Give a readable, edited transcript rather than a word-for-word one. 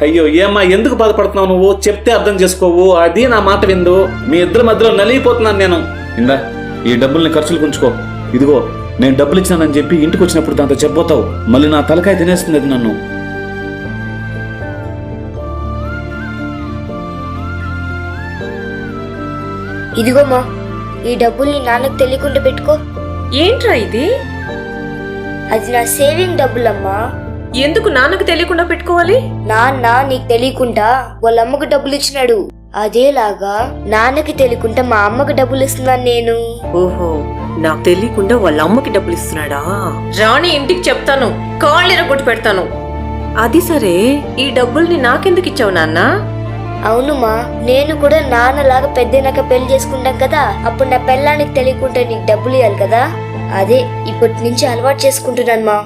అయ్యో ఏమ్మా ఎందుకు బాధపడుతున్నావు నువ్వు? చెప్తే అర్థం చేసుకోవు, అది నా మాట విందు. మీ ఇద్దరి మధ్యలో నలిగిపోతున్నాను నేను. ఇందా ఈ డబ్బుల్ని ఖర్చులు ఉంచుకో. ఇదిగో నేను డబ్బులు ఇచ్చానని చెప్పి ఇంటికి వచ్చినప్పుడు దాంతో చెప్పబోతావు, మళ్ళీ నా తలకాయ తినేస్తుంది అది నన్ను. ఇదిగోమా, ఈ డబ్బుల్ని నాన్నకు తెలియకుండా పెట్టుకో. ఏంట్రా ఇది? అది నా సేవింగ్ డబ్బులమ్మా. ఎందుకు నాన్నకు తెలియకుండా పెట్టుకోవాలి? నాన్న నీకు తెలియకుండా వాళ్ళ అమ్మకు డబ్బులు ఇచ్చినాడు, అదేలాగా నాన్నకి తెలియకుండా మా అమ్మకి డబ్బులు ఇస్తున్నాను నేను. ఓహో, నాకు తెలియకుండా వాళ్ళ అమ్మకి డబ్బులు ఇస్తున్నాడా? రాణి ఇంటికి చెప్తాను, కాళ్ళు ఎరగొట్టి పెడతాను. అది సరే, ఈ డబ్బుల్ని నాకెందుకు ఇచ్చావు నాన్న? అవునుమా, నేను కూడా నాన్నలాగా పెద్దనాక పెళ్లి చేసుకుంటాం కదా, అప్పుడు నా పెళ్ళానికి తెలియకుండా నీకు డబ్బులు ఇవ్వాలి కదా, అదే ఇప్పటి నుంచి అలవాటు చేసుకుంటున్నాను మా.